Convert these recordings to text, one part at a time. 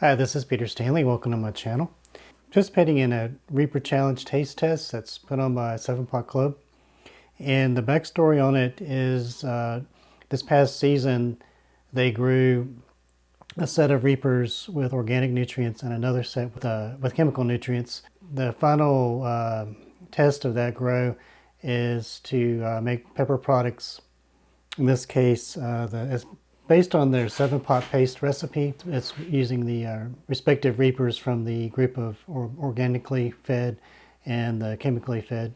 Hi, this is Peter Stanley. Welcome to my channel. Participating in a Reaper Challenge taste test that's put on by 7-Pot Club. And the backstory on it is this past season they grew a set of Reapers with organic nutrients and another set with chemical nutrients. The final test of that grow is to make pepper products. In this case, it's based on their 7-pot paste recipe. It's using the respective reapers from the group of organically fed and the chemically fed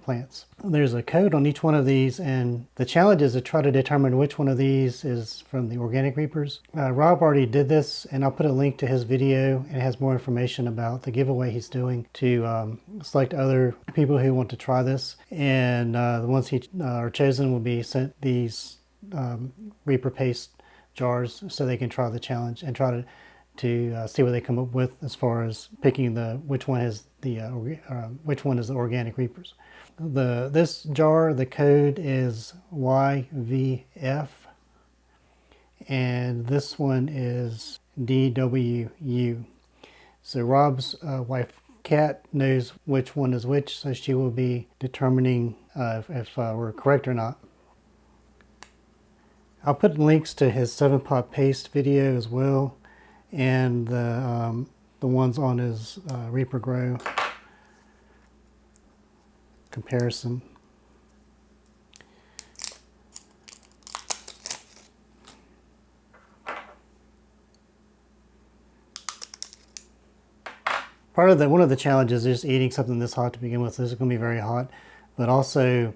plants. There's a code on each one of these, and the challenge is to try to determine which one of these is from the organic reapers. Rob already did this, and I'll put a link to his video, and it has more information about the giveaway he's doing to select other people who want to try this. And the ones who are chosen will be sent these Reaper paste jars so they can try the challenge and try to see what they come up with as far as picking which one is the organic Reapers. This jar, the code is YVF, and this one is DWU. So Rob's wife Kat knows which one is which, so she will be determining if we're correct or not. I'll put links to his 7-pot paste video as well, and the ones on his Reaper Grow comparison. One of the challenges is eating something this hot to begin with. This is going to be very hot, but also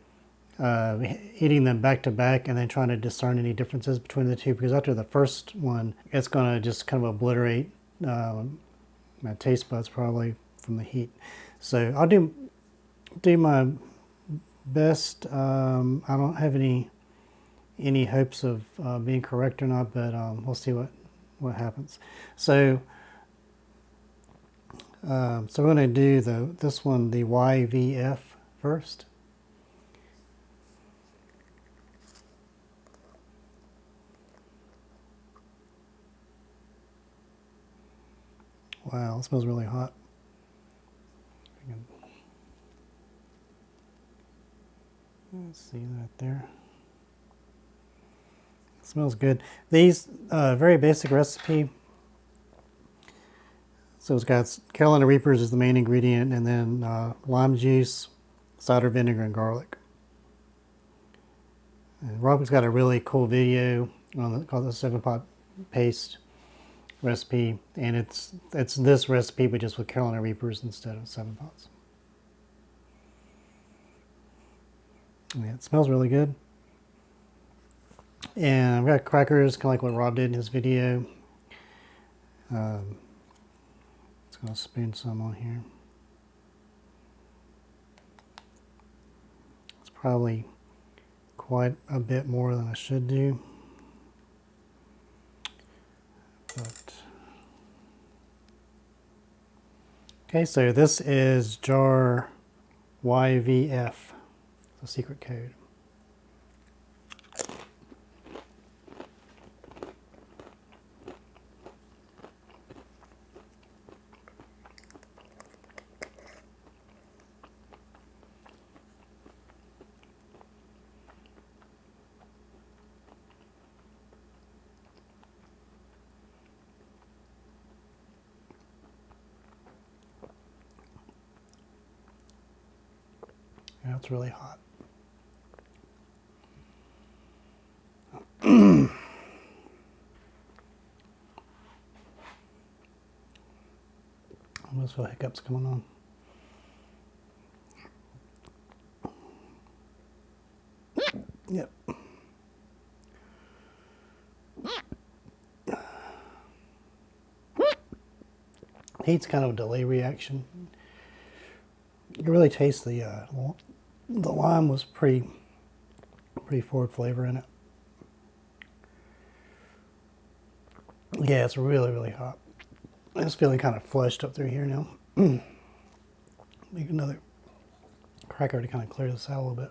eating them back to back and then trying to discern any differences between the two, because after the first one it's going to just kind of obliterate my taste buds probably from the heat. So I'll do my best. I don't have any hopes of being correct or not, but we'll see what happens. So we're going to do this one, the YVF, first. Wow, it smells really hot. Let's see that there. It smells good. These very basic recipe. So it's got Carolina Reapers is the main ingredient, and then lime juice, cider vinegar, and garlic. And Rob's got a really cool video called the 7-Pot Paste recipe, and it's this recipe but just with Carolina Reapers instead of 7 pots. Yeah, it smells really good. And I've got crackers, kind of like what Rob did in his video. It's going to spoon some on here. It's probably quite a bit more than I should do. But okay, so this is jar YVF, the secret code. Yeah, it's really hot. Almost feel hiccups coming on. Yep. Heat's kind of a delay reaction. You really taste the lime was pretty forward flavor in it. Yeah, it's really, really hot. It's feeling kind of flushed up through here now. Make another cracker to kind of clear this out a little bit.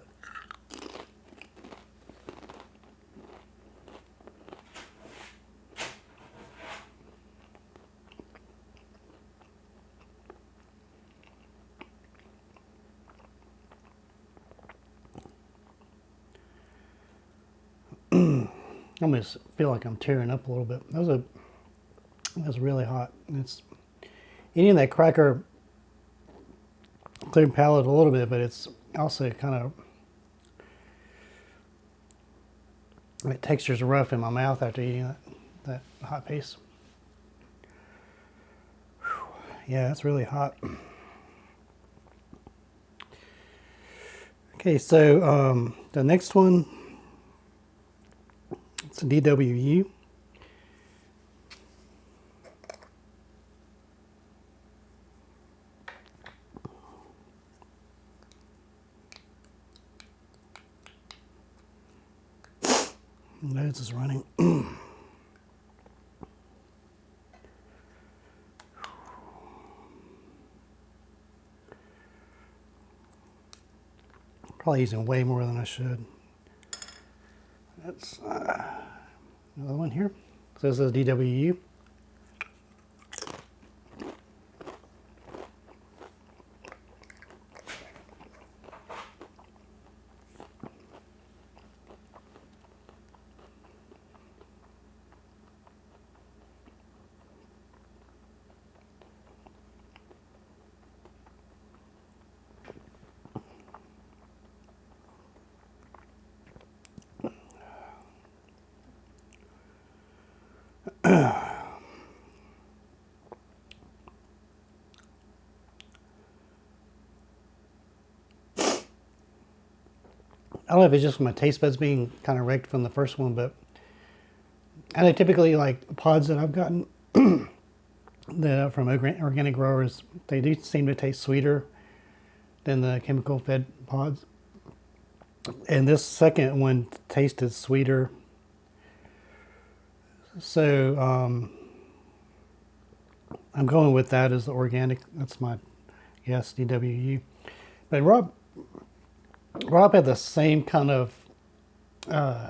I almost feel like I'm tearing up a little bit. That was really hot. It's eating that cracker cleared palate a little bit, but it's also kind of, the texture's rough in my mouth after eating that hot paste. Whew. Yeah, it's really hot. Okay, so the next one, it's a DWU. Nose is running. Probably using way more than I should. That's another one here. So this is DWU. I don't know if it's just my taste buds being kind of wrecked from the first one, but I know typically like pods that I've gotten that from organic growers, they do seem to taste sweeter than the chemical fed pods. And this second one tasted sweeter. So I'm going with that as the organic. That's my guess, DWU. But Rob had the same kind of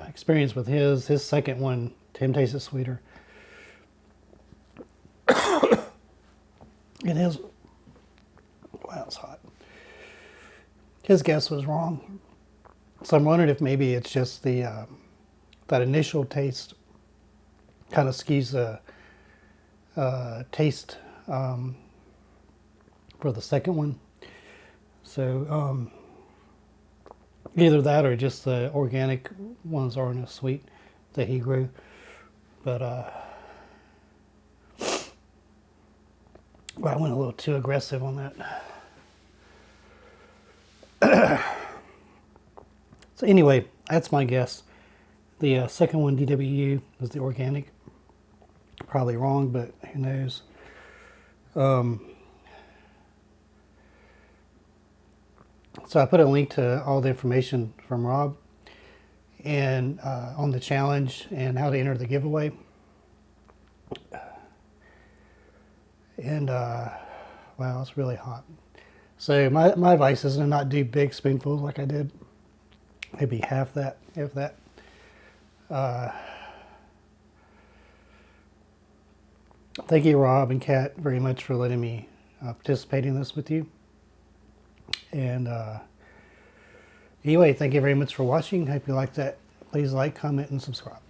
experience with his second one. Him tasted sweeter. And his, wow, it's hot. His guess was wrong. So I'm wondering if maybe it's just the that initial taste kind of skews the taste for the second one. So either that or just the organic ones aren't as sweet that he grew. But well, I went a little too aggressive on that. So anyway, that's my guess. The second one, DWU, was the organic. Probably wrong, but who knows. So I put a link to all the information from Rob and on the challenge and how to enter the giveaway. And wow, it's really hot. So my advice is to not do big spoonfuls like I did. Maybe half that, if that. Thank you, Rob and Kat, very much for letting me participate in this with you. And anyway, thank you very much for watching. Hope you liked that. Please like, comment, and subscribe.